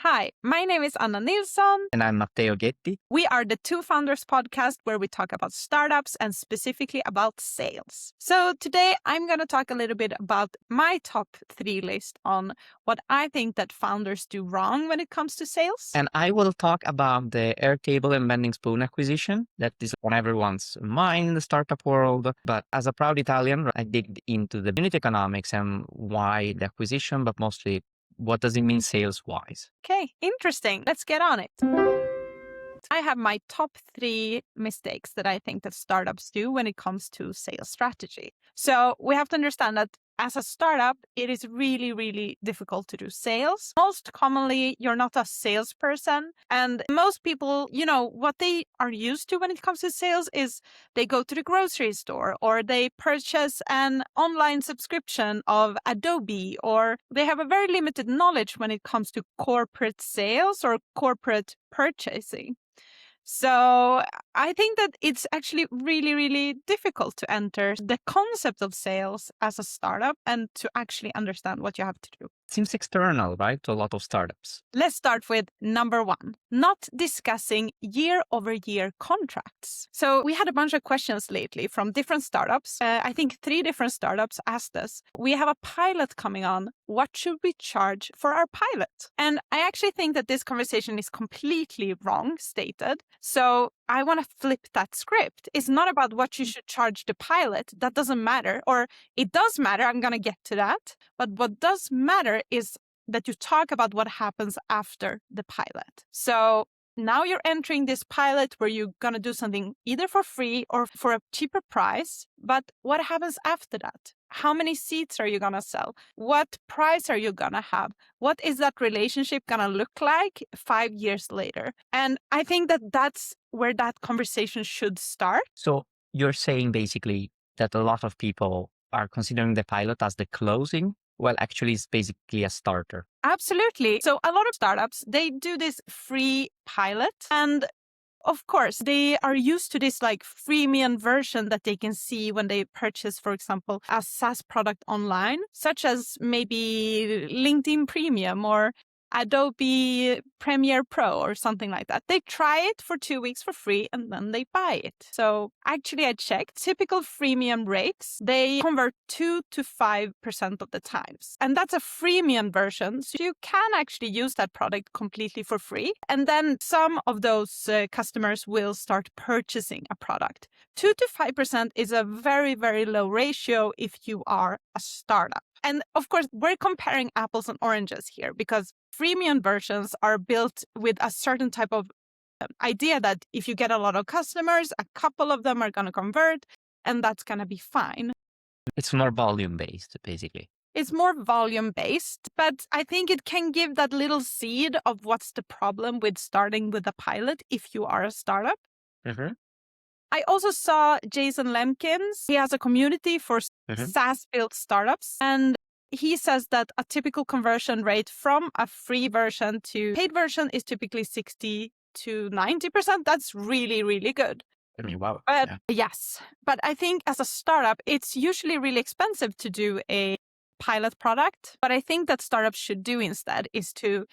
Hi, my name is Anna Nilsson. And I'm Matteo. We are the Two Founders podcast where we talk about startups and specifically about sales. So today I'm going to talk a little bit about my top 3 list on what I think that founders do wrong when it comes to sales. And I will talk about the Airtable and vending spoon acquisition that is on everyone's mind in the startup world. But as a proud Italian, I dig into the unit economics and why the acquisition, but mostly what does it mean sales-wise? Okay, interesting. Let's get on it. I have my top 3 mistakes that I think that startups do when it comes to sales strategy. So we have to understand that as a startup, it is really, really difficult to do sales. Most commonly, you're not a salesperson. And most people, what they are used to when it comes to sales is they go to the grocery store or they purchase an online subscription of Adobe, or they have a very limited knowledge when it comes to corporate sales or corporate purchasing. So I think that it's actually really, really difficult to enter the concept of sales as a startup and to actually understand what you have to do. Seems external, right, to a lot of startups. Let's start with number 1, not discussing year-over-year contracts. So we had a bunch of questions lately from different startups. I think 3 different startups asked us, we have a pilot coming on. What should we charge for our pilot? And I actually think that this conversation is completely wrong stated. So I want to flip that script. It's not about what you should charge the pilot. That doesn't matter. Or it does matter. I'm going to get to that. But what does matter is that you talk about what happens after the pilot. So now you're entering this pilot where you're going to do something either for free or for a cheaper price. But what happens after that? How many seats are you going to sell? What price are you going to have? What is that relationship going to look like 5 years later? And I think that that's where that conversation should start. So you're saying basically that a lot of people are considering the pilot as the closing. Well, actually, it's basically a starter. Absolutely. So a lot of startups, they do this free pilot. And of course, they are used to this like freemium version that they can see when they purchase, for example, a SaaS product online, such as maybe LinkedIn Premium or Adobe Premiere Pro or something like that. They try it for 2 weeks for free and then they buy it. So actually I checked typical freemium rates. They convert 2 to 5% of the times. And that's a freemium version. So you can actually use that product completely for free. And then some of those customers will start purchasing a product. 2 to 5% is a very, very low ratio if you are a startup. And of course, we're comparing apples and oranges here because freemium versions are built with a certain type of idea that if you get a lot of customers, a couple of them are going to convert and that's going to be fine. It's more volume-based, basically. It's more volume-based, but I think it can give that little seed of what's the problem with starting with a pilot if you are a startup. Mm-hmm. I also saw Jason Lemkins. He has a community for SaaS-built startups. And he says that a typical conversion rate from a free version to paid version is typically 60 to 90%. That's really, really good. I mean, wow. But yes, but I think as a startup, it's usually really expensive to do a pilot product. What I think that startups should do instead is to,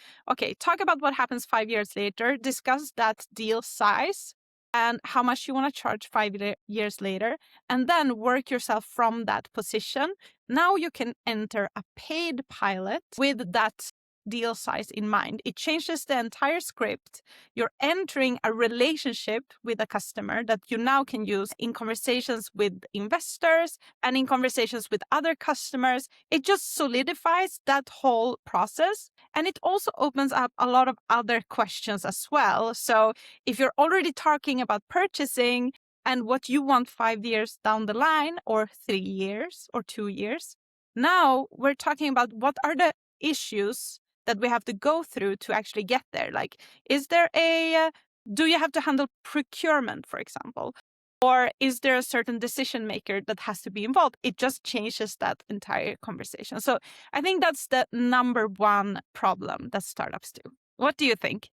talk about what happens 5 years later, discuss that deal size, and how much you want to charge 5 years later, and then work yourself from that position. Now you can enter a paid pilot with that deal size in mind. It changes the entire script. You're entering a relationship with a customer that you now can use in conversations with investors and in conversations with other customers. It just solidifies that whole process. And it also opens up a lot of other questions as well. So if you're already talking about purchasing and what you want 5 years down the line, or 3 years or 2 years, now we're talking about what are the issues that we have to go through to actually get there. Like, is there do you have to handle procurement, for example? Or is there a certain decision maker that has to be involved? It just changes that entire conversation. So I think that's the number 1 problem that startups do. What do you think?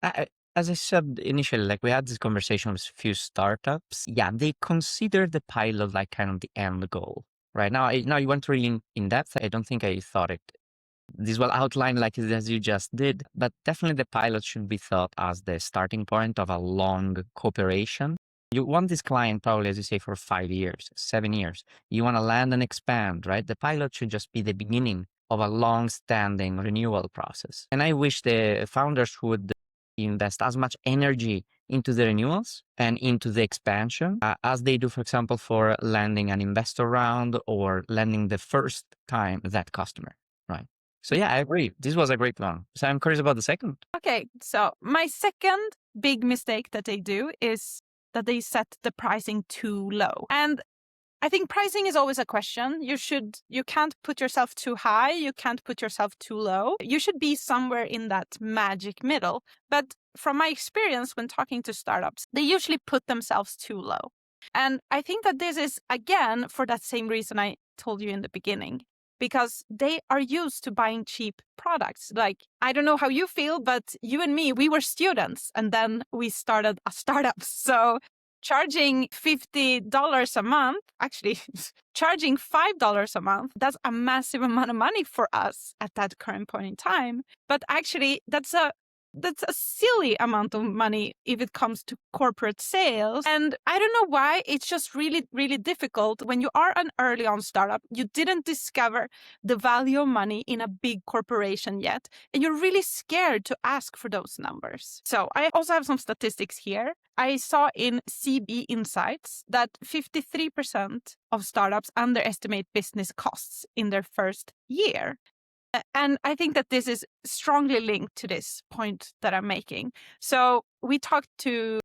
As I said initially, like we had this conversation with a few startups. Yeah, they consider the pilot like kind of the end goal. Right now you went really in depth. I don't think I thought it this will outline like as you just did, but definitely the pilot should be thought as the starting point of a long cooperation. You want this client probably, as you say, for 5 years, 7 years. You want to land and expand, right? The pilot should just be the beginning of a long-standing renewal process. And I wish the founders would invest as much energy into the renewals and into the expansion as they do, for example, for landing an investor round or landing the first time that customer, right? So yeah, I agree. This was a great one. So I'm curious about the second. Okay, so my second big mistake that they do is that they set the pricing too low. And I think pricing is always a question. You can't put yourself too high. You can't put yourself too low. You should be somewhere in that magic middle. But from my experience when talking to startups, they usually put themselves too low. And I think that this is, again, for that same reason I told you in the beginning, because they are used to buying cheap products. Like, I don't know how you feel, but you and me, we were students and then we started a startup. So charging $50 a month, actually charging $5 a month, that's a massive amount of money for us at that current point in time. But actually, that's a silly amount of money if it comes to corporate sales. And I don't know why. It's just really, really difficult when you are an early on startup. You didn't discover the value of money in a big corporation yet. And you're really scared to ask for those numbers. So I also have some statistics here. I saw in CB Insights that 53% of startups underestimate business costs in their first year. And I think that this is strongly linked to this point that I'm making. So we talked to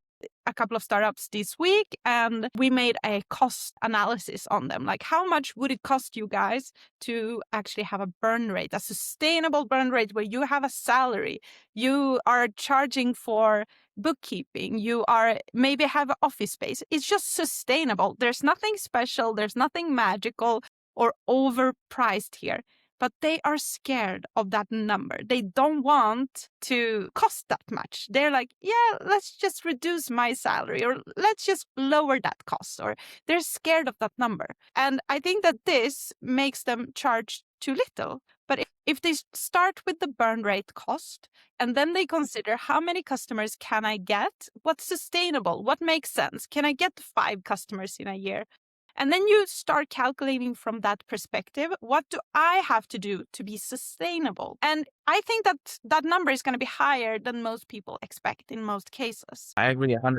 a couple of startups this week and we made a cost analysis on them. Like, how much would it cost you guys to actually have a burn rate, a sustainable burn rate where you have a salary, you are charging for bookkeeping, you are maybe have an office space. It's just sustainable. There's nothing special. There's nothing magical or overpriced here. But they are scared of that number. They don't want to cost that much. They're like, yeah, let's just reduce my salary or let's just lower that cost. Or they're scared of that number. And I think that this makes them charge too little. But if they start with the burn rate cost and then they consider how many customers can I get? What's sustainable? What makes sense? Can I get 5 customers in a year? And then you start calculating from that perspective, what do I have to do to be sustainable? And I think that that number is going to be higher than most people expect in most cases. I agree 100%.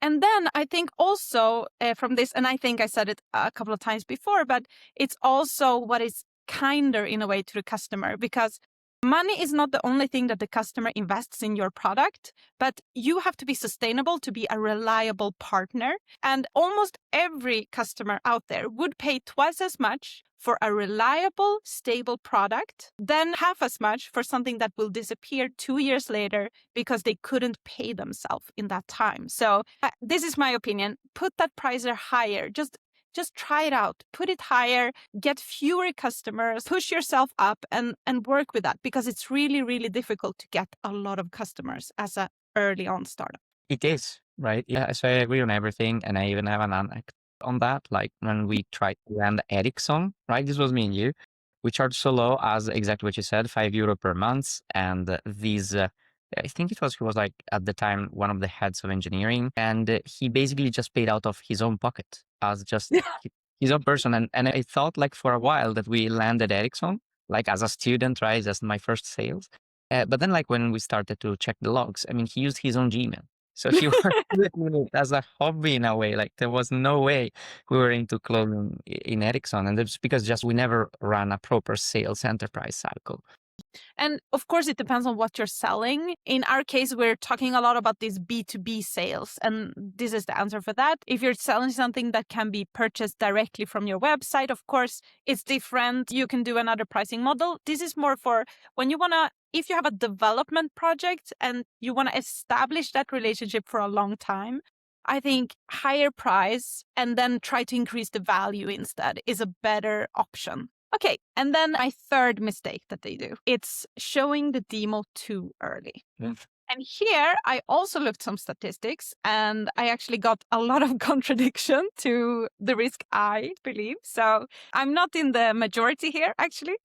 And then I think also from this, and I think I said it a couple of times before, but it's also what is kinder in a way to the customer, because money is not the only thing that the customer invests in your product, but you have to be sustainable to be a reliable partner. And almost every customer out there would pay twice as much for a reliable, stable product than half as much for something that will disappear 2 years later because they couldn't pay themselves in that time. So this is my opinion. Put that price higher. Just try it out, put it higher, get fewer customers, push yourself up and work with that, because it's really, really difficult to get a lot of customers as an early on startup. It is, right? Yeah, so I agree on everything. And I even have an anecdote on that. Like when we tried to land Ericsson, right? This was me and you. We charged so low as exactly what you said, €5 per month. And these, I think he was like at the time, one of the heads of engineering. And he basically just paid out of his own pocket as just his own person. And I thought like for a while that we landed Ericsson, like as a student, right? Just my first sales. But then like when we started to check the logs, I mean, he used his own Gmail. So he worked with me as a hobby in a way. Like there was no way we were into clothing in Ericsson. And it's because just we never ran a proper sales enterprise cycle. And of course, it depends on what you're selling. In our case, we're talking a lot about these B2B sales. And this is the answer for that. If you're selling something that can be purchased directly from your website, of course, it's different. You can do another pricing model. This is more for when you want to, if you have a development project and you want to establish that relationship for a long time, I think higher price and then try to increase the value instead is a better option. Okay, and then my third mistake that they do, it's showing the demo too early. Yes. And here I also looked some statistics and I actually got a lot of contradiction to the risk I believe. So I'm not in the majority here actually.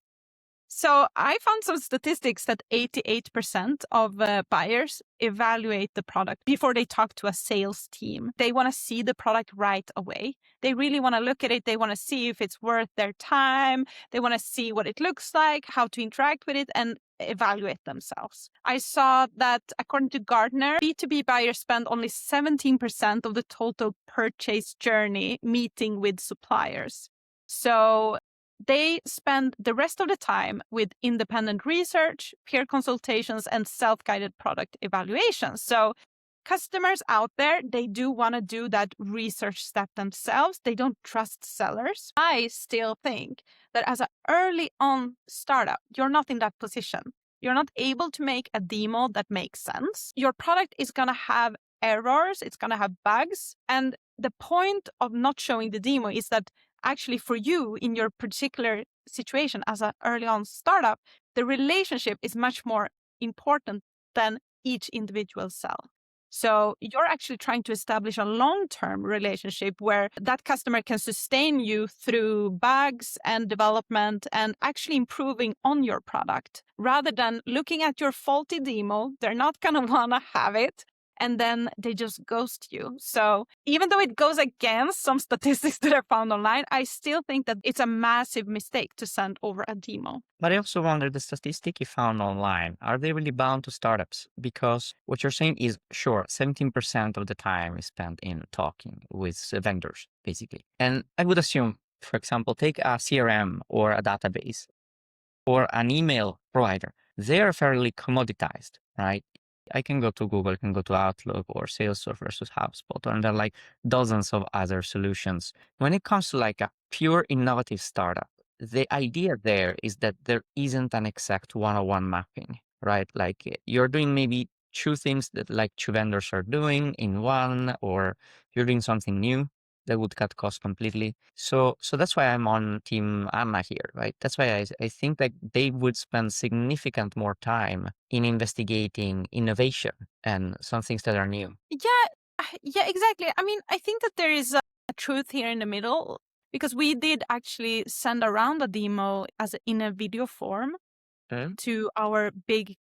So I found some statistics that 88% of buyers evaluate the product before they talk to a sales team. They want to see the product right away. They really want to look at it. They want to see if it's worth their time. They want to see what it looks like, how to interact with it, and evaluate themselves. I saw that according to Gartner, B2B buyers spend only 17% of the total purchase journey meeting with suppliers. So they spend the rest of the time with independent research, peer consultations, and self-guided product evaluations. So customers out there, they do want to do that research step themselves. They don't trust sellers. I still think that as an early on startup, you're not in that position. You're not able to make a demo that makes sense. Your product is going to have errors. It's going to have bugs. And the point of not showing the demo is that actually for you in your particular situation as an early on startup, the relationship is much more important than each individual sell. So you're actually trying to establish a long-term relationship where that customer can sustain you through bugs and development and actually improving on your product. Rather than looking at your faulty demo, they're not going to want to have it. And then they just ghost you. So even though it goes against some statistics that I found online, I still think that it's a massive mistake to send over a demo. But I also wonder the statistic you found online, are they really bound to startups? Because what you're saying is, sure, 17% of the time is spent in talking with vendors, basically. And I would assume, for example, take a CRM or a database or an email provider. They're fairly commoditized, right? I can go to Google, I can go to Outlook or Salesforce versus HubSpot, and there are like dozens of other solutions. When it comes to like a pure innovative startup, the idea there is that there isn't an exact one-on-one mapping, right? Like you're doing maybe two things that like two vendors are doing in one, or you're doing something new that would cut costs completely. So that's why I'm on team Anna here, right? That's why I think that they would spend significant more time in investigating innovation and some things that are new. Yeah, exactly. I mean, I think that there is a truth here in the middle because we did actually send around a demo in a video form to our big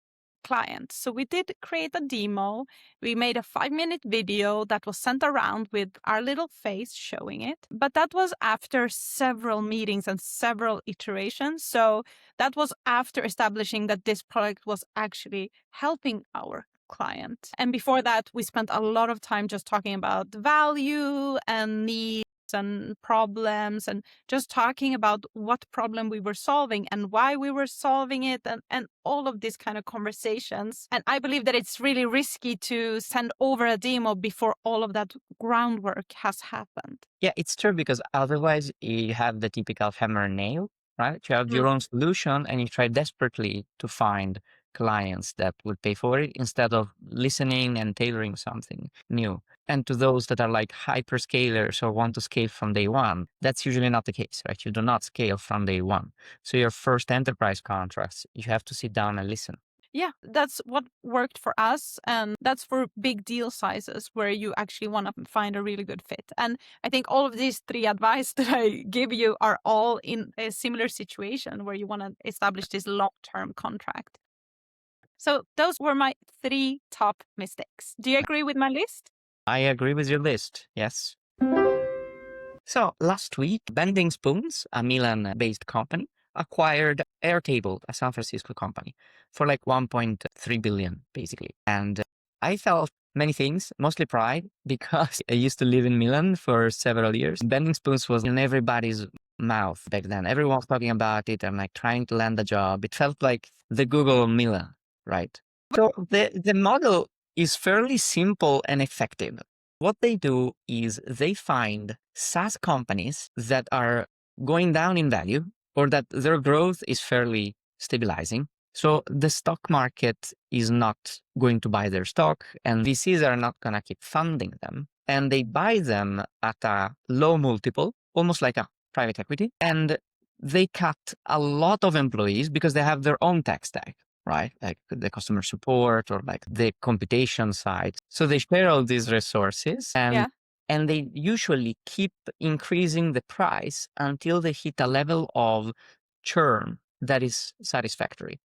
clients. So we did create a demo. We made a 5-minute video that was sent around with our little face showing it. But that was after several meetings and several iterations. So that was after establishing that this product was actually helping our client. And before that, we spent a lot of time just talking about value and needs and problems and just talking about what problem we were solving and why we were solving it and all of these kind of conversations. And I believe that it's really risky to send over a demo before all of that groundwork has happened. Yeah, it's true because otherwise you have the typical hammer and nail, right? You have your own solution and you try desperately to find clients that would pay for it instead of listening and tailoring something new. And to those that are like hyperscalers or want to scale from day one, that's usually not the case, right? You do not scale from day one. So your first enterprise contracts, you have to sit down and listen. Yeah, that's what worked for us. And that's for big deal sizes where you actually want to find a really good fit. And I think all of these 3 advice that I give you are all in a similar situation where you want to establish this long-term contract. So those were my 3 top mistakes. Do you agree with my list? I agree with your list. Yes. So last week, Bending Spoons, a Milan-based company, acquired Airtable, a San Francisco company, for like 1.3 billion, basically. And I felt many things, mostly pride, because I used to live in Milan for several years. Bending Spoons was in everybody's mouth back then. Everyone was talking about it and like trying to land a job. It felt like the Google of Milan, right? So the model is fairly simple and effective. What they do is they find SaaS companies that are going down in value or that their growth is fairly stabilizing. So the stock market is not going to buy their stock and VCs are not going to keep funding them. And they buy them at a low multiple, almost like a private equity. And they cut a lot of employees because they have their own tech stack, right? Like the customer support or like the computation side. So they share all these resources and they usually keep increasing the price until they hit a level of churn that is satisfactory.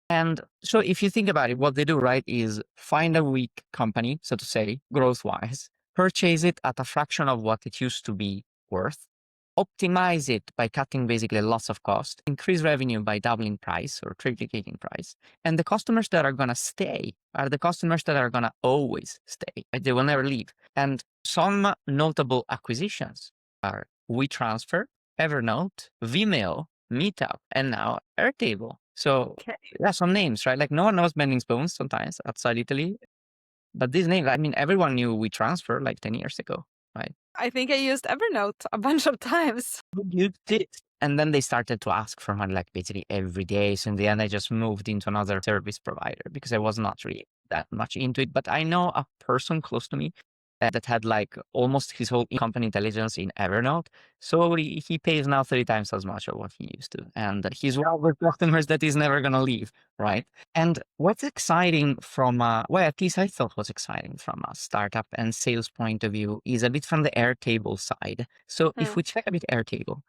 And so if you think about it, what they do, right, is find a weak company, so to say, growth-wise, purchase it at a fraction of what it used to be worth, optimize it by cutting basically lots of cost, increase revenue by doubling price or triplicating price. And the customers that are going to stay are the customers that are going to always stay. Right? They will never leave. And some notable acquisitions are WeTransfer, Evernote, Vimeo, Meetup, and now Airtable. So Okay. yeah, some names, right? Like no one knows Bending Spoons sometimes outside Italy. But these names, I mean, everyone knew WeTransfer like 10 years ago, right? I think I used Evernote a bunch of times. You did. And then they started to ask for money like basically every day. So in the end, I just moved into another service provider because I was not really that much into it. But I know a person close to me that had like almost his whole company intelligence in Evernote. So he pays now 30 times as much of what he used to. And he's one of the customers that is never going to leave, right? And what's exciting from, well, at least I thought was exciting from a startup and sales point of view is a bit from the Airtable side. So if we check a bit Airtable,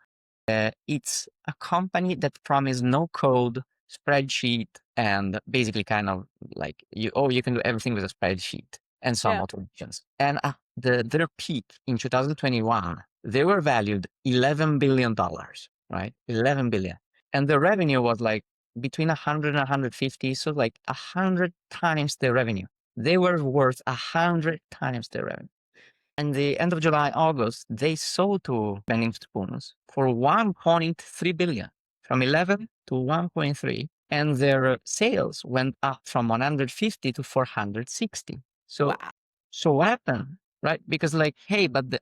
it's a company that promised no code, spreadsheet, and basically kind of like you can do everything with a spreadsheet and some automations. And their peak in 2021, they were valued $11 billion, right? 11 billion. And the revenue was like between 100 and 150. So like 100 times their revenue. They were worth 100 times their revenue. And the end of July, August, they sold to Bending Spoons for 1.3 billion, from 11 to 1.3. And their sales went up from 150 to 460. So, Wow. so what happened, right? Because like, hey, but the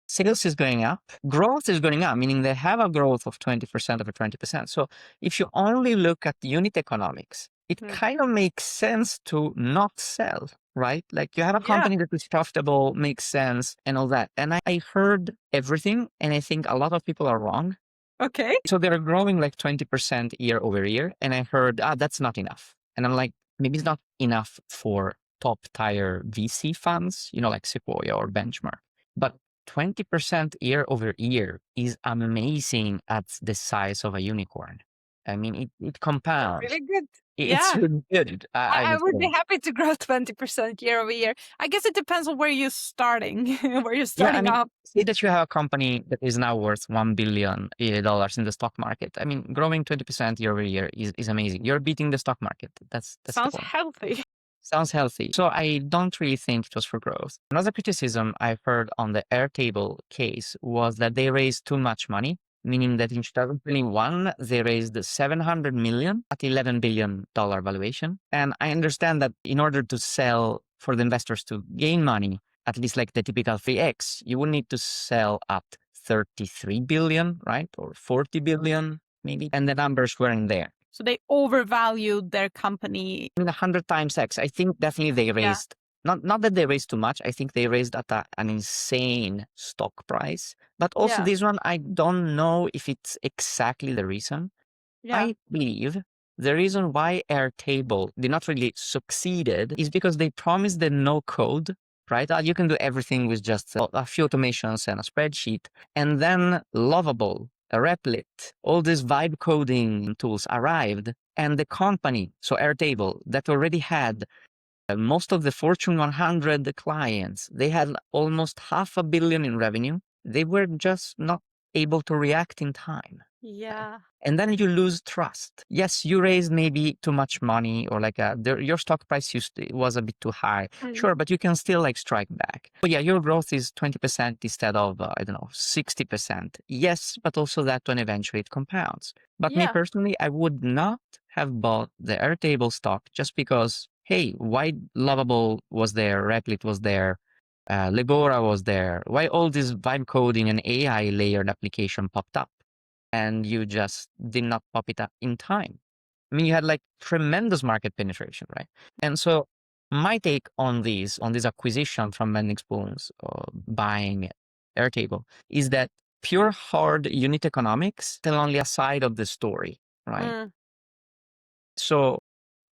sales is going up, growth is going up, meaning they have a growth of 20% over 20%. So if you only look at unit economics, it kind of makes sense to not sell, right? Like you have a company that is profitable, makes sense, and all that. And I heard everything, and I think a lot of people are wrong. Okay. So they're growing like 20% year over year. And I heard, that's not enough. And I'm like, maybe it's not enough for top tier VC funds, like Sequoia or Benchmark. But 20% year over year is amazing at the size of a unicorn. I mean, it compounds. Really good. It's really good. I would be say. happy to grow 20% year over year. I guess it depends on where you're starting, where you're Yeah, I starting mean, up. say that you have a company that is now worth $1 billion in the stock market. I mean, growing 20% year over year is amazing. You're beating the stock market. That's the Sounds point. healthy. Sounds healthy. So I don't really think it was for growth. Another criticism I heard on the Airtable case was that they raised too much money, meaning that in 2021, they raised 700 million at $11 billion valuation. And I understand that in order to sell for the investors to gain money, at least like the typical 3x, you would need to sell at 33 billion, right? Or 40 billion, maybe. And the numbers weren't there. So they overvalued their company. I mean, 100 times X. I think definitely they raised, not that they raised too much. I think they raised at an insane stock price. But also this one, I don't know if it's exactly the reason. I believe the reason why Airtable did not really succeeded is because they promised the no code, right? You can do everything with just a few automations and a spreadsheet. And then Lovable, Replit, all these vibe coding tools arrived. And the company, so Airtable, that already had most of the Fortune 100 clients, they had almost $500 million in revenue. They were just not able to react in time. Yeah. And then you lose trust. Yes, you raised maybe too much money or like your stock price was a bit too high. Sure, but you can still like strike back. But yeah, your growth is 20% instead of, 60%. Yes, but also that one eventually it compounds. But me personally, I would not have bought the Airtable stock just because, hey, why Lovable was there, Replit was there, Legora was there, why all this vibe coding and AI layered application popped up? And you just did not pop it up in time. I mean, you had like tremendous market penetration, right? And so my take on this acquisition from Bending Spoons, buying Airtable, is that pure hard unit economics tell only a side of the story, right? So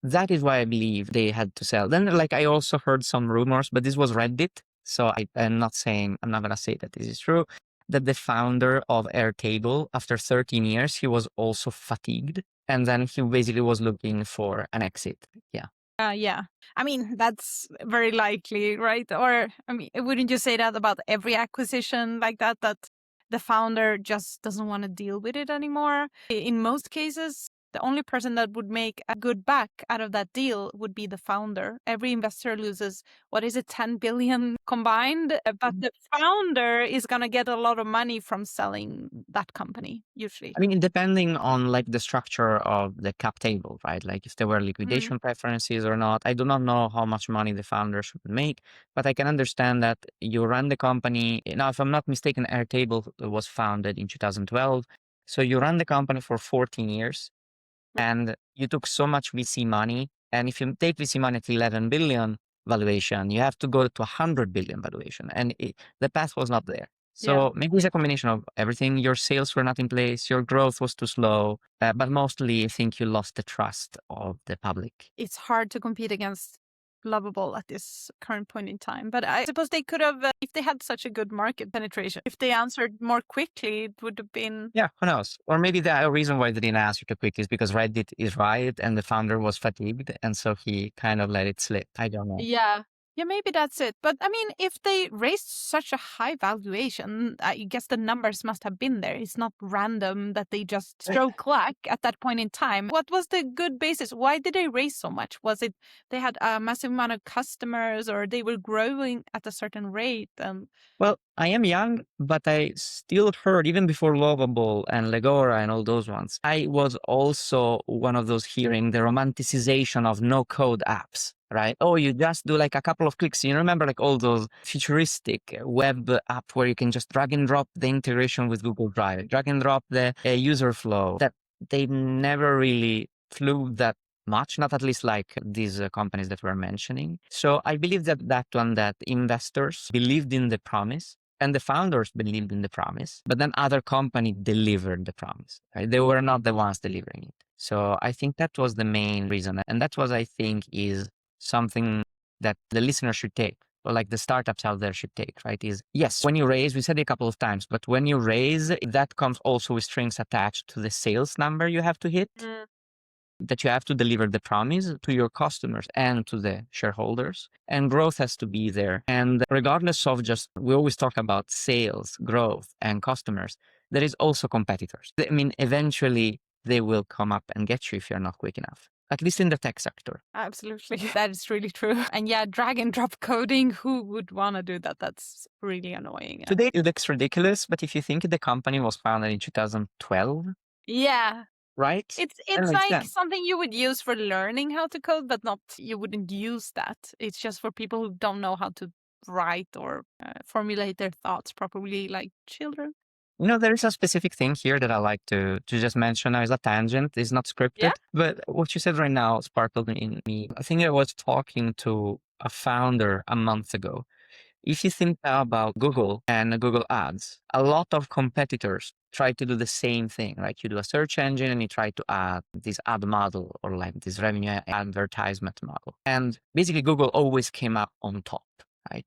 that is why I believe they had to sell. Then, like, I also heard some rumors, but this was Reddit. So I'm not going to say that this is true. that the founder of Airtable, after 13 years, he was also fatigued. And then he basically was looking for an exit. Yeah. Yeah. I mean, that's very likely, right? Or, I mean, wouldn't you say that about every acquisition like that, that the founder just doesn't want to deal with it anymore? In most cases, the only person that would make a good back out of that deal would be the founder. Every investor loses, what is it, 10 billion combined? But the founder is going to get a lot of money from selling that company, usually. I mean, depending on like the structure of the cap table, right? Like if there were liquidation preferences or not. I do not know how much money the founders would make, but I can understand that you run the company. Now, if I'm not mistaken, Airtable was founded in 2012. So you run the company for 14 years and you took so much VC money. And if you take VC money at 11 billion valuation, you have to go to 100 billion valuation. And the path was not there. So maybe it's a combination of everything. Your sales were not in place, your growth was too slow, but mostly I think you lost the trust of the public. It's hard to compete against Lovable at this current point in time. But I suppose they could have, if they had such a good market penetration, if they answered more quickly, it would have been... Yeah, who knows? Or maybe the reason why they didn't answer too quick is because Reddit is right and the founder was fatigued. And so he kind of let it slip. I don't know. Yeah. Yeah, maybe that's it. But I mean, if they raised such a high valuation, I guess the numbers must have been there. It's not random that they just stroke luck at that point in time. What was the good basis? Why did they raise so much? Was it they had a massive amount of customers, or they were growing at a certain rate? Well, I am young, but I still heard, even before Lovable and Legora and all those ones, I was also one of those hearing the romanticization of no-code apps, right? Oh, you just do like a couple of clicks. You remember like all those futuristic web app where you can just drag and drop the integration with Google Drive, drag and drop the user flow, that they never really flew that much, not at least like these companies that we're mentioning. So I believe that one, that investors believed in the promise and the founders believed in the promise, but then other company delivered the promise, right? They were not the ones delivering it. So I think that was the main reason. And that was, I think, is something that the listener should take, or like the startups out there should take, right? Is yes, when you raise, we said it a couple of times, but when you raise, that comes also with strings attached to the sales number you have to hit. That you have to deliver the promise to your customers and to the shareholders, and growth has to be there. And regardless of just, we always talk about sales, growth, and customers, there is also competitors. I mean, eventually they will come up and get you if you're not quick enough, at least in the tech sector. Absolutely. That is really true. And yeah, drag and drop coding, who would want to do that? That's really annoying. Today it looks ridiculous, but if you think the company was founded in 2012, yeah. right? It's makes like sense. something you would use for learning how to code, but not, you wouldn't use that. It's just for people who don't know how to write or formulate their thoughts properly, like children. You know, there is a specific thing here that I like to just mention. Now, it's a tangent, it's not scripted, but what you said right now sparkled in me. I think I was talking to a founder a month ago. If you think now about Google and Google Ads, a lot of competitors try to do the same thing, right? You do a search engine and you try to add this ad model or like this revenue advertisement model. And basically Google always came up on top, right?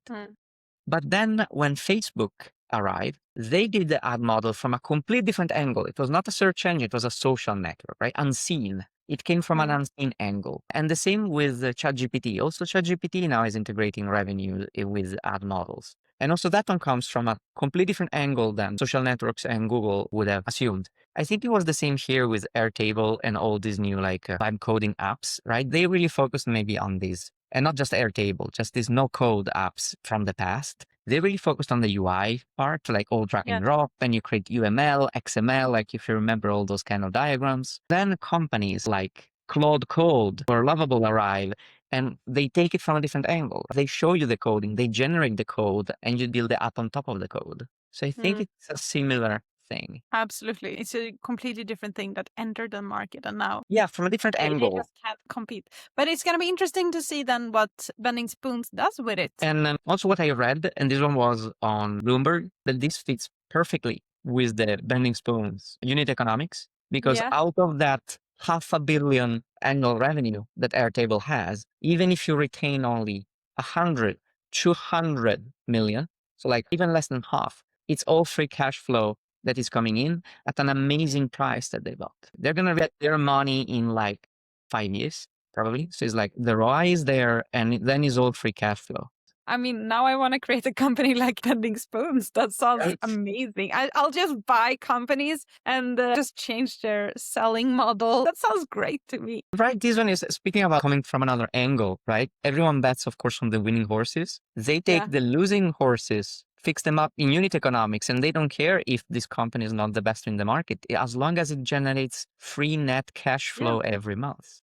But then when Facebook arrived, they did the ad model from a complete different angle. It was not a search engine, it was a social network, right? Unseen. It came from an unseen angle. And the same with ChatGPT. Also, ChatGPT now is integrating revenue with ad models. And also that one comes from a completely different angle than social networks and Google would have assumed. I think it was the same here with Airtable and all these new like vibe coding apps, right? They really focused maybe on these, and not just Airtable, just these no code apps from the past. They really focused on the UI part, like all drag and drop, and you create UML, XML, like if you remember all those kind of diagrams. Then companies like Claude Code or Lovable arrive and they take it from a different angle. They show you the coding, they generate the code, and you build the app on top of the code. So I think it's a similar thing. Absolutely. It's a completely different thing that entered the market, and now From a different they angle. just can't compete. But it's going to be interesting to see then what Bending Spoons does with it. And also what I read, and this one was on Bloomberg, that this fits perfectly with the Bending Spoons unit economics, because out of that $500 million annual revenue that Airtable has, even if you retain only 100, 200 million, so like even less than half, It's all free cash flow that is coming in at an amazing price that they bought. They're going to get their money in like 5 years, probably. So it's like the ROI is there, and then it's all free cash flow. I mean, now I want to create a company like Bending Spoons. That sounds Right? amazing. I'll just buy companies and just change their selling model. That sounds great to me. Right. This one is speaking about coming from another angle, right? Everyone bets, of course, on the winning horses. They take Yeah. the losing horses, fix them up in unit economics, and they don't care if this company is not the best in the market, as long as it generates free net cash Yeah. flow every month.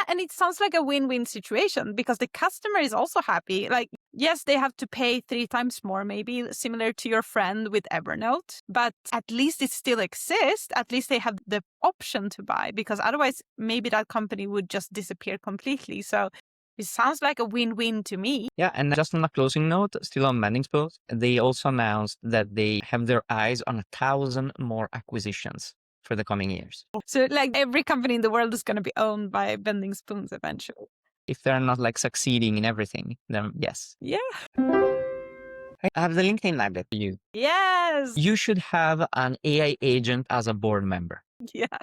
And it sounds like a win-win situation because the customer is also happy. Like, yes, they have to pay 3 times more, maybe similar to your friend with Evernote, but at least it still exists. At least they have the option to buy, because otherwise maybe that company would just disappear completely. So it sounds like a win-win to me. Yeah, and just on a closing note, still on Manning's post, they also announced that they have their eyes on 1,000 more acquisitions for the coming years. So like every company in the world is going to be owned by Bending Spoons eventually. If they're not like succeeding in everything, then yes. Yeah. I have the LinkedIn library for you. Yes. You should have an AI agent as a board member. Yeah.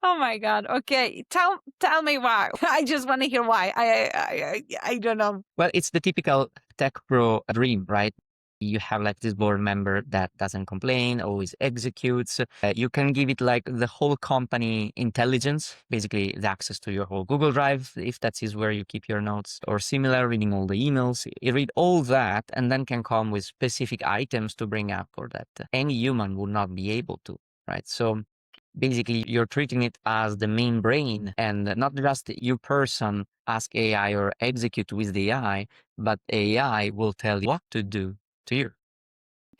Oh my God. Okay. Tell me why. I just want to hear why. I don't know. Well, it's the typical tech pro dream, right? You have like this board member that doesn't complain, always executes. You can give it like the whole company intelligence, basically the access to your whole Google Drive, if that is where you keep your notes, or similar, reading all the emails. You read all that and then can come with specific items to bring up or that any human would not be able to, right? So basically, you're treating it as the main brain, and not just you person ask AI or execute with the AI, but AI will tell you what to do to you.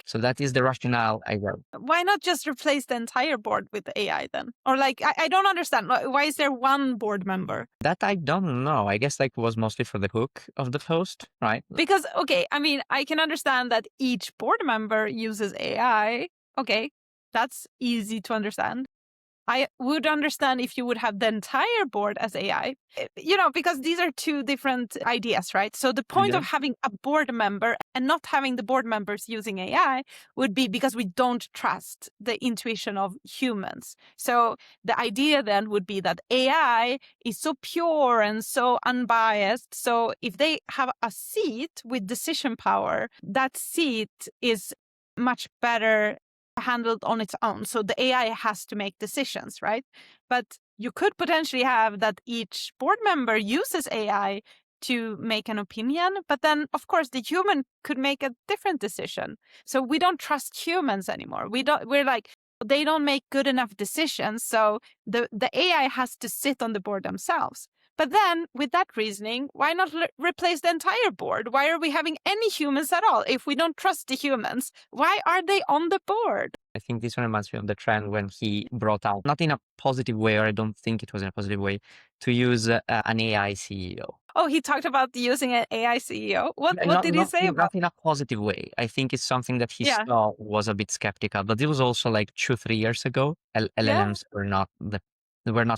So that is the rationale I wrote. Why not just replace the entire board with AI then? Or like, I don't understand. Why is there one board member? That I don't know. I guess like was mostly for the hook of the post, right? Because, okay, I mean, I can understand that each board member uses AI. Okay, that's easy to understand. I would understand if you would have the entire board as AI, because these are two different ideas, right? So the point Yeah. of having a board member and not having the board members using AI would be because we don't trust the intuition of humans. So the idea then would be that AI is so pure and so unbiased. So if they have a seat with decision power, that seat is much better handled on its own. So the AI has to make decisions, right? But you could potentially have that each board member uses AI to make an opinion, but then of course the human could make a different decision. So we don't trust humans anymore. We're like, they don't make good enough decisions, so the AI has to sit on the board themselves. But then, with that reasoning, why not replace the entire board? Why are we having any humans at all? If we don't trust the humans, why are they on the board? I think this one reminds me of the trend when he brought out, not in a positive way, or I don't think it was in a positive way, to use an AI CEO. Oh, he talked about using an AI CEO. What Not, did he say about? not in a positive way. I think it's something that he Yeah, saw was a bit skeptical, but it was also like 2-3 years ago. yeah. LLMs were not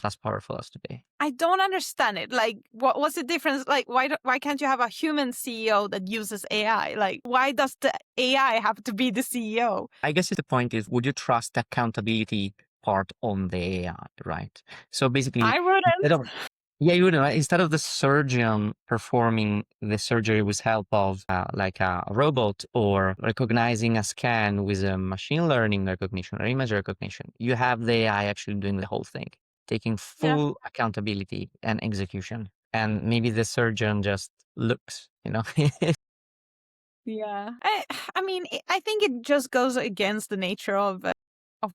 as powerful as today. I don't understand it. Like, what's the difference? Like, why can't you have a human CEO that uses AI? Like, why does the AI have to be the CEO? I guess the point is, would you trust the accountability part on the AI, right? So basically, I wouldn't. instead of yeah, you know, instead of the surgeon performing the surgery with help of like a robot or recognizing a scan with a machine learning recognition or image recognition, you have the AI actually doing the whole thing, taking Yeah. full accountability and execution. And maybe the surgeon just looks, you know. Yeah. I mean, I think it just goes against the nature of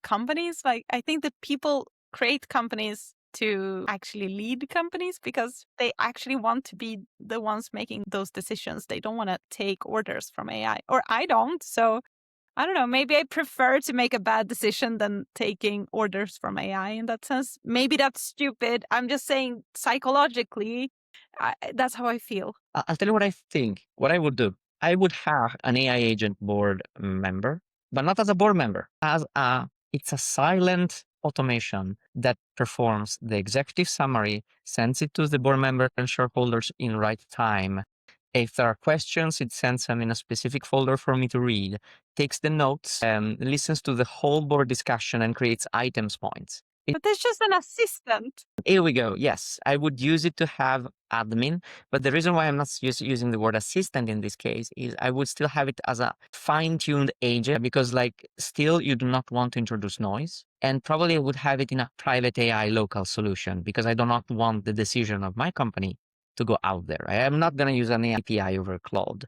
companies. Like, I think that people create companies to actually lead companies because they actually want to be the ones making those decisions. They don't want to take orders from AI, or I don't. So I don't know. Maybe I prefer to make a bad decision than taking orders from AI in that sense. Maybe that's stupid. I'm just saying psychologically, that's how I feel. I'll tell you what I think. What I would do, I would have an AI agent board member, but not as a board member, it's a silent automation that performs the executive summary, sends it to the board member and shareholders in right time, If there are questions, it sends them in a specific folder for me to read, takes the notes, listens to the whole board discussion and creates items points. But there's just an assistant. Here we go. Yes, I would use it to have admin, but the reason why I'm not using the word assistant in this case is I would still have it as a fine-tuned agent because like still you do not want to introduce noise, and probably I would have it in a private AI local solution because I do not want the decision of my company to go out there. I am not going to use an API over Claude.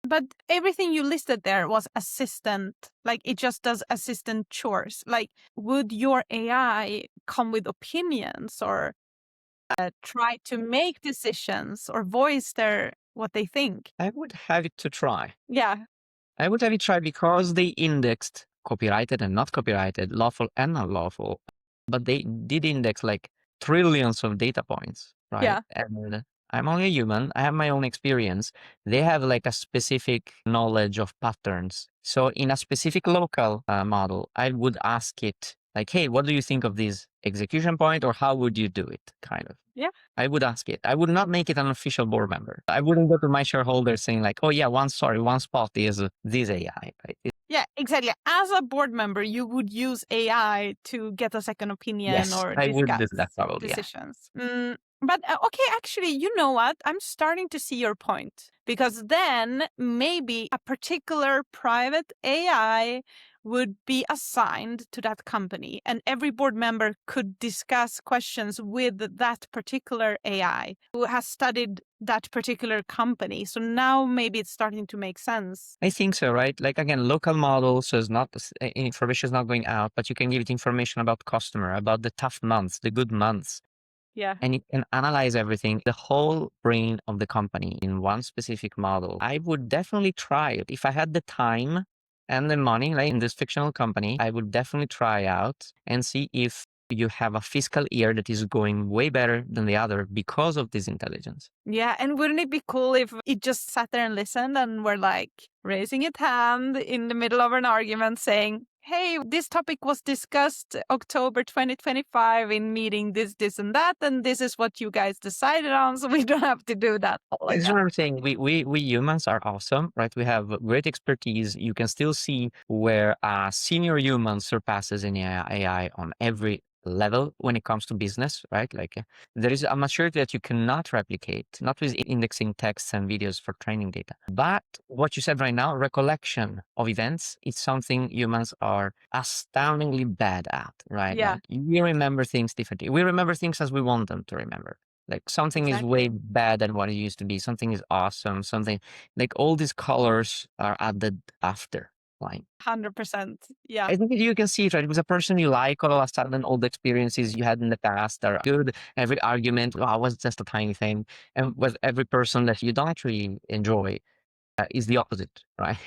But everything you listed there was assistant, like it just does assistant chores. Like, would your AI come with opinions or try to make decisions or voice what they think? I would have it to try. Yeah. I would have it try because they indexed copyrighted and not copyrighted, lawful and not lawful, but they did index like trillions of data points, right? Yeah. And I'm only a human. I have my own experience. They have like a specific knowledge of patterns. So in a specific local model, I would ask it like, hey, what do you think of this execution point, or how would you do it? Kind of. Yeah. I would ask it. I would not make it an official board member. I wouldn't go to my shareholders saying like, oh yeah, one spot is this AI, right? Yeah, exactly. As a board member, you would use AI to get a second opinion Yes, or I would do discuss that probably, yeah. decisions. But okay, actually, you know what? I'm starting to see your point because then maybe a particular private AI would be assigned to that company and every board member could discuss questions with that particular AI who has studied that particular company. So now maybe it's starting to make sense. I think so, right? Like again, local model, so it's not information is not going out, but you can give it information about customer, about the tough months, the good months. Yeah. And it can analyze everything, the whole brain of the company in one specific model. I would definitely try it. If I had the time and the money, like in this fictional company, I would definitely try out and see if you have a fiscal year that is going way better than the other because of this intelligence. Yeah, and wouldn't it be cool if it just sat there and listened and were like raising its hand in the middle of an argument saying, hey, this topic was discussed October 2025 in meeting this, and that, and this is what you guys decided on, so we don't have to do that all This is again. what I'm saying. We humans are awesome, right? We have great expertise. You can still see where a senior human surpasses any AI on every level when it comes to business, right? Like there is a maturity that you cannot replicate, not with indexing texts and videos for training data. But what you said right now, recollection of events, it's something humans are astoundingly bad at, right? Yeah. Like we remember things differently. We remember things as we want them to remember. Like something is way Exactly. bad than what it used to be. Something is awesome. Something like all these colors are added after. Like 100%. Yeah. I think you can see it, right? With a person you like, all of a sudden, all the experiences you had in the past are good. Every argument, wow, was just a tiny thing. And with every person that you don't actually enjoy, is the opposite, right?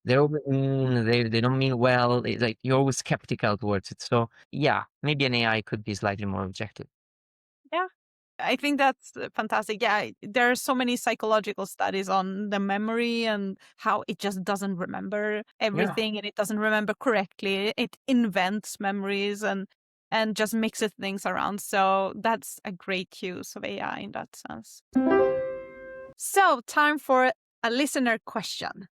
They're always mean, they don't mean well. It's like you're always skeptical towards it. So yeah, maybe an AI could be slightly more objective. Yeah. I think that's fantastic. Yeah, there are so many psychological studies on the memory and how it just doesn't remember everything and it doesn't remember correctly. It invents memories and just mixes things around. So that's a great use of AI in that sense. So, time for a listener question.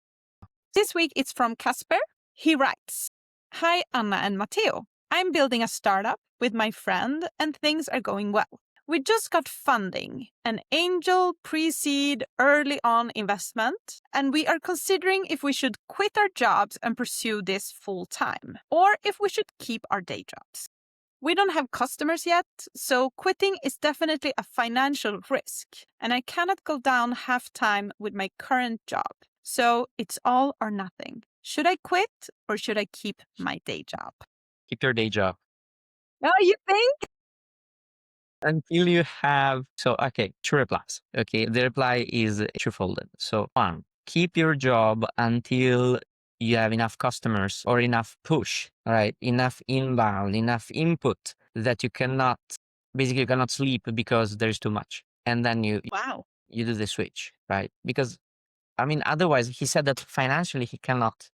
This week it's from Casper. He writes, "Hi Anna and Matteo. I'm building a startup with my friend and things are going well. We just got funding, an angel pre-seed early on investment, and we are considering if we should quit our jobs and pursue this full time, or if we should keep our day jobs. We don't have customers yet, so quitting is definitely a financial risk, and I cannot go down half time with my current job. So it's all or nothing. Should I quit or should I keep my day job?" Keep your day job. Oh, you think? Until you have, so, okay, two replies. Okay, the reply is twofold. So one, keep your job until you have enough customers or enough push, right? Enough inbound, enough input that you cannot, basically you cannot sleep because there's too much. And then Wow. you do the switch, right? Because, I mean, otherwise he said that financially he cannot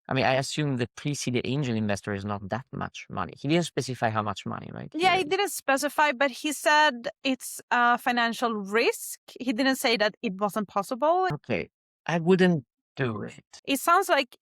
I mean, I assume the pre-seed angel investor is not that much money. He didn't specify how much money, right? Yeah, he didn't specify, but he said it's a financial risk. He didn't say that it wasn't possible. Okay. I wouldn't do it. It sounds like,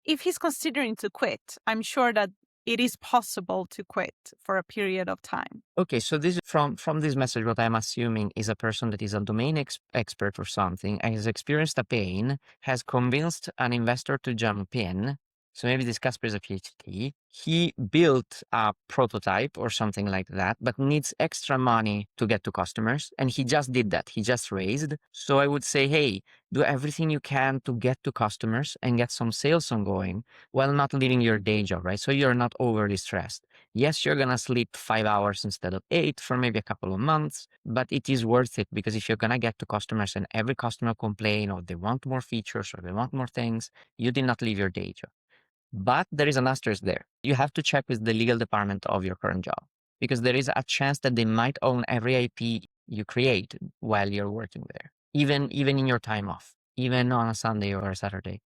if he's considering to quit, I'm sure that it is possible to quit for a period of time. Okay, so this from this message, what I'm assuming is a person that is a domain expert or something, and has experienced a pain, has convinced an investor to jump in. So maybe this Casper is a PhD. He built a prototype or something like that, but needs extra money to get to customers. And he just did that. He just raised. So I would say, hey, do everything you can to get to customers and get some sales ongoing while not leaving your day job, right? So you're not overly stressed. Yes, you're gonna sleep 5 hours instead of 8 for maybe a couple of months, but it is worth it because if you're gonna get to customers and every customer complain or they want more features or they want more things, you did not leave your day job. But there is an asterisk there. You have to check with the legal department of your current job because there is a chance that they might own every IP you create while you're working there, even in your time off, even on a Sunday or a Saturday.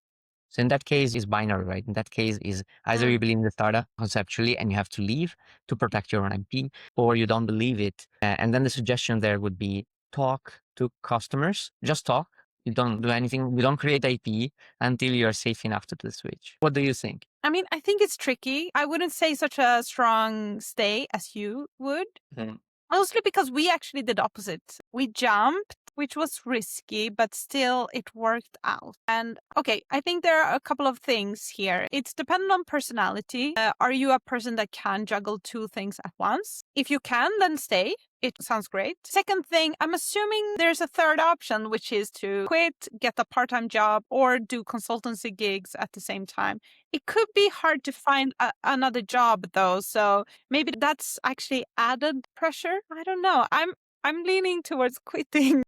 So in that case, is binary, right? In that case, is either you believe in the startup conceptually and you have to leave to protect your own IP, or you don't believe it. And then the suggestion there would be talk to customers. Just talk. You don't do anything. You don't create IP until you're safe enough to do the switch. What do you think? I mean, I think it's tricky. I wouldn't say such a strong stay as you would. Mhm. Mostly because we actually did opposite. We jumped, which was risky, but still it worked out. And okay, I think there are a couple of things here. It's dependent on personality. Are you a person that can juggle two things at once? If you can, then stay. It sounds great. Second thing, I'm assuming there's a third option, which is to quit, get a part-time job, or do consultancy gigs at the same time. It could be hard to find another job though, so maybe that's actually added pressure. I don't know. I'm leaning towards quitting.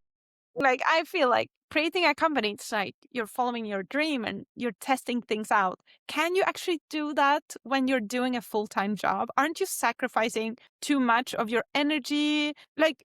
Like I feel like creating a company, it's like you're following your dream and you're testing things out. Can you actually do that when you're doing a full-time job? Aren't you sacrificing too much of your energy? Like,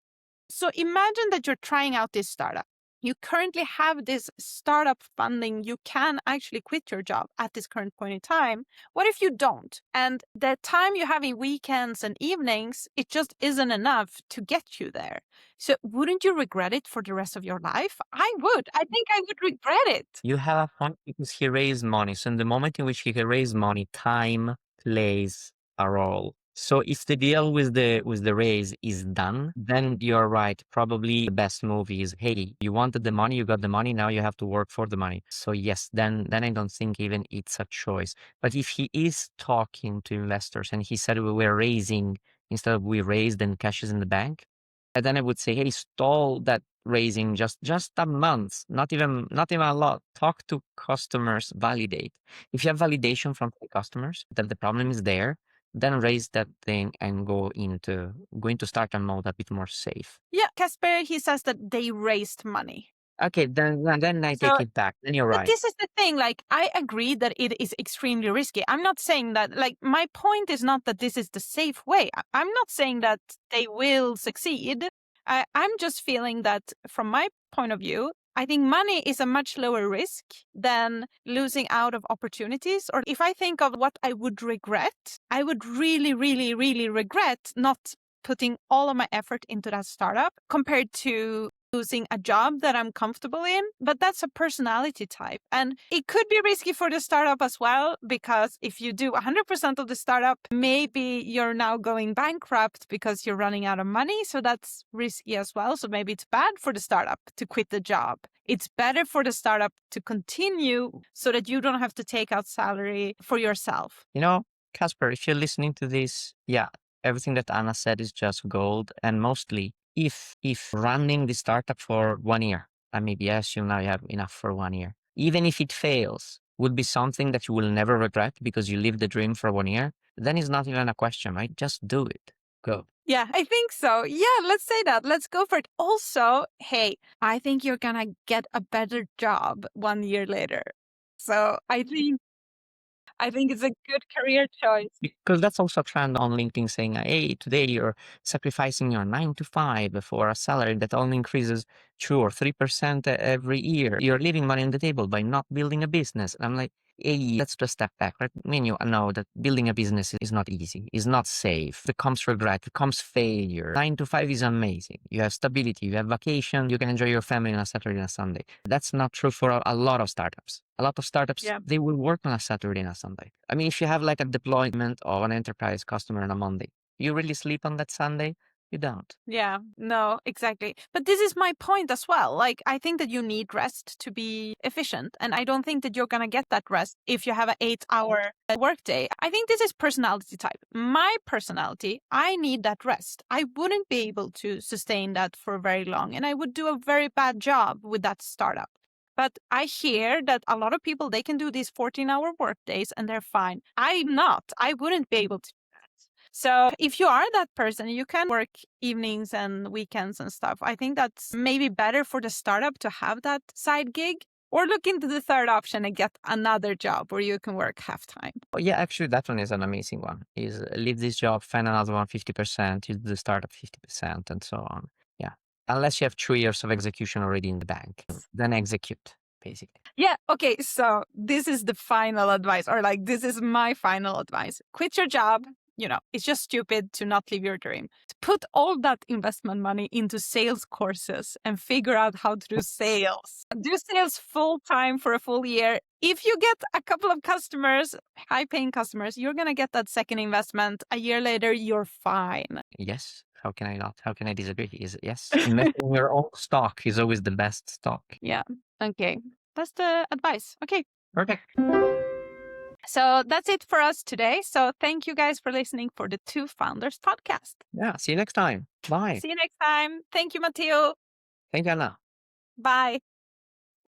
so imagine that you're trying out this startup. You currently have this startup funding. You can actually quit your job at this current point in time. What if you don't? And the time you have in weekends and evenings, it just isn't enough to get you there. So wouldn't you regret it for the rest of your life? I would. I think I would regret it. You have a point because he raised money. So in the moment in which he can raise money, time plays a role. So if the deal with the raise is done, then you're right. Probably the best move is, hey, you wanted the money, you got the money, now you have to work for the money. So yes, then I don't think even it's a choice. But if he is talking to investors and he said we were raising instead of we raised and cash is in the bank, and then I would say, hey, stall that raising just a month, not even a lot. Talk to customers, validate. If you have validation from the customers that the problem is there, then raise that thing and go into startup mode a bit more safe. Yeah, Casper, he says that they raised money. Okay, then I So take it back. Then you're But right. this is the thing, like, I agree that it is extremely risky. I'm not saying that, like, my point is not that this is the safe way. I'm not saying that they will succeed. I'm just feeling that from my point of view, I think money is a much lower risk than losing out of opportunities. Or if I think of what I would regret, I would really, really, really regret not putting all of my effort into that startup compared to losing a job that I'm comfortable in, but that's a personality type. And it could be risky for the startup as well, because if you do 100% of the startup, maybe you're now going bankrupt because you're running out of money. So that's risky as well. So maybe it's bad for the startup to quit the job. It's better for the startup to continue so that you don't have to take out salary for yourself. You know, Casper, if you're listening to this, yeah, everything that Anna said is just gold. And mostly, if running the startup for 1 year, and maybe I assume now you have enough for 1 year, even if it fails, would be something that you will never regret because you lived the dream for 1 year, then it's not even a question, right? Just do it. Go. Yeah, I think so. Yeah, let's say that. Let's go for it. Also, hey, I think you're gonna get a better job 1 year later. So I think it's a good career choice. Because that's also a trend on LinkedIn saying, hey, today you're sacrificing your 9 to 5 for a salary that only increases 2 or 3% every year. You're leaving money on the table by not building a business. And I'm like, Let's just step back, right? I mean, you know that building a business is not easy, is not safe. It comes regret, it comes failure. 9 to 5 is amazing. You have stability, you have vacation, you can enjoy your family on a Saturday and a Sunday. That's not true for a lot of startups. A lot of startups, Yeah. they will work on a Saturday and a Sunday. I mean, if you have like a deployment of an enterprise customer on a Monday, you really sleep on that Sunday? You don't. Yeah, no, exactly. But this is my point as well. Like, I think that you need rest to be efficient. And I don't think that you're going to get that rest if you have an 8-hour workday. I think this is personality type. My personality, I need that rest. I wouldn't be able to sustain that for very long. And I would do a very bad job with that startup. But I hear that a lot of people, they can do these 14-hour workdays and they're fine. I'm not. I wouldn't be able to do that. So if you are that person, you can work evenings and weekends and stuff. I think that's maybe better for the startup to have that side gig, or look into the third option and get another job where you can work half time. Oh, yeah, actually, that one is an amazing one. Is leave this job, find another one 50%, use the startup 50%, and so on. Yeah. Unless you have 2 years of execution already in the bank, then execute, basically. Yeah. Okay. So this is the final advice, or like, this is my final advice. Quit your job. You know, it's just stupid to not live your dream. To put all that investment money into sales courses and figure out how to do sales. Do sales full time for a full year. If you get a couple of customers, high paying customers, you're going to get that second investment. A year later, you're fine. Yes. How can I not? How can I disagree? Yes, investing in your own stock is always the best stock. Yeah. Okay. That's the advice. Okay. Perfect. So that's it for us today. So thank you guys for listening for the Two Founders podcast. Yeah. See you next time. Bye. See you next time. Thank you, Matteo. Thank you, Anna. Bye.